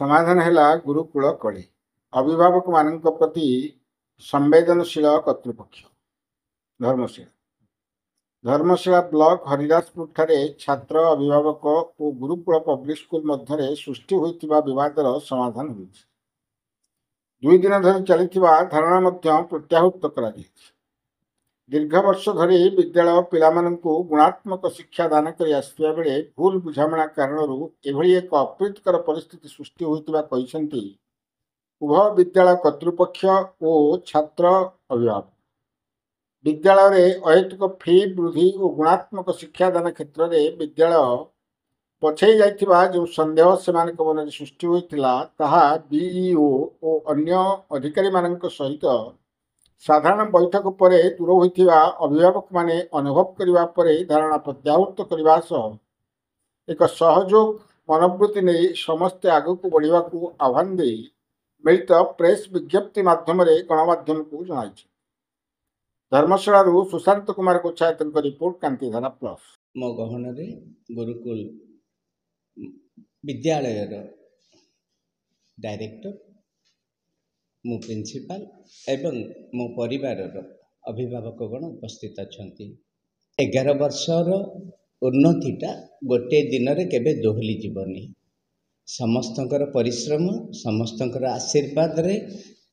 समाधान है गुरुकुल कली अभिभावक मान प्रति संवेदनशील कर्तृपक्ष धर्मशिला धर्मशिला ब्लॉक हरिदासपुर ठारे छात्र अभिभावक और गुरुकुल पब्लिक स्कूल मध्य सृष्टि होता विवादर समाधान हो 2 दिन धरी चलता धारणा प्रत्याहृत कर दीर्घ वर्ष धरी विद्यालय पिलामानंकु गुणात्मक शिक्षा दान कर आसुवा बेले भूल बुझामणा कारण एभली एक अप्रीतिकर परिस्थिति सृष्टि होता कहते उभय विद्यालय कर्तृपक्ष और छात्र अभिभावक। विद्यालय अहेतुक फी वृद्धि और गुणात्मक शिक्षादान क्षेत्र में विद्यालय पछई जाइथिबा जो संदेह से मन सृष्टि होता बीईओ और अन्य अधिकारी मानक सहित साधारण बैठक पर दूर होता अभिभावक माने अनुभव करने पर धारणा प्रत्याहृत करने एक सहयोग मनोवृत्ति नहीं समस्ते आगक बढ़ा आह्वान दे मिलित प्रेस विज्ञप्ति माध्यम गणमाध्यम को जन धर्मशाला सुशांत कुमार गोच्छायत रिपोर्ट कांतिधारा प्लस। मो गहन गुरुकुल विद्यालय डायरेक्टर मु प्रिंसिपाल एवं मो परिवार अभिभावकगण उपस्थित अच्छा 11 वर्षर उन्नतिटा गोटे दिन में केबे दोहली जीवनी समस्तंकर परिश्रम समस्तंकर आशीर्वाद रे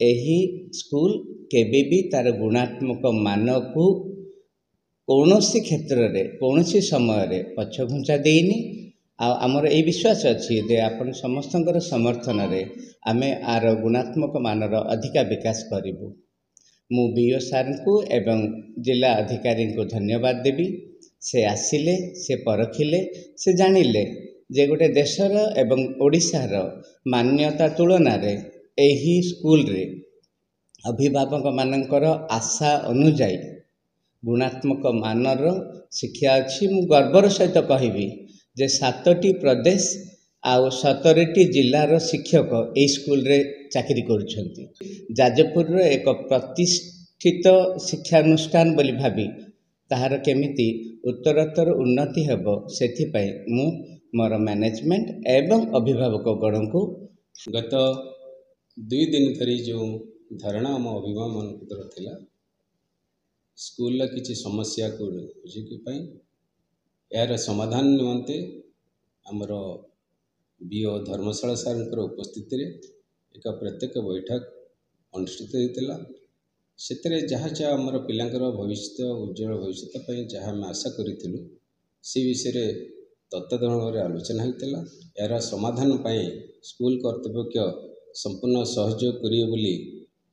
एही स्कूल केबे भी तार गुणात्मक मान को कौनसी क्षेत्र रे कौनसी समय रे पछघुंचा देनी आमर यही विश्वास अच्छी जे आपण समस्तंकर समर्थन रे आमे आर गुणात्मक मानर अधिका विकास करूँ। मु बीओ सार को एवं जिला अधिकारी को धन्यवाद देवी से आसिले से परखिले से जानिले जे गोटे देशर एवं ओडिशार मान्यता तुलना रे एही स्कूल रे अभिभावक मानकर आशा अनुजाई गुणात्मक मानर शिक्षा अच्छी। मु गर्वर सहित कहबी जे 7टी प्रदेश आउ 17टी जिलार शिक्षक ए स्कूल रे चाकरी करुछंती। जाजपुर एक प्रतिष्ठित शिक्षानुष्ठान बोली भावी ताहार केमिति उत्तरोत्तर उन्नति हेबो सेथिपाई मु मोर मैनेजमेंट एवं अभिभावक गण को गत 2 दिन धरी जो धारणा आम अभिभावक थिला स्कूल किसी समस्या को बुझिकी यार समाधान निमंते आमर बीओ धर्मशाला सार उपस्थित एक प्रत्येक बैठक अनुष्ठित होता से जहाँ जहाँ आमर पिलांकर भविष्य उज्जवल भविष्य जहाँ आम आशा करूँ से विषय तत्वधान आलोचना होता यार समाधान पाई स्कूल कर्तृपक्ष संपूर्ण सहयोग करिए बोली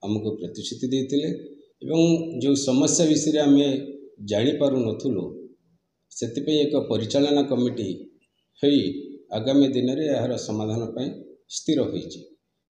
आमको प्रतिश्रुति देते एवं जो समस्या विषय आम जापारू नथुलु से एक परिचालना कमिटी होई आगामी दिन में यार समाधान पाई स्थिर होइछि।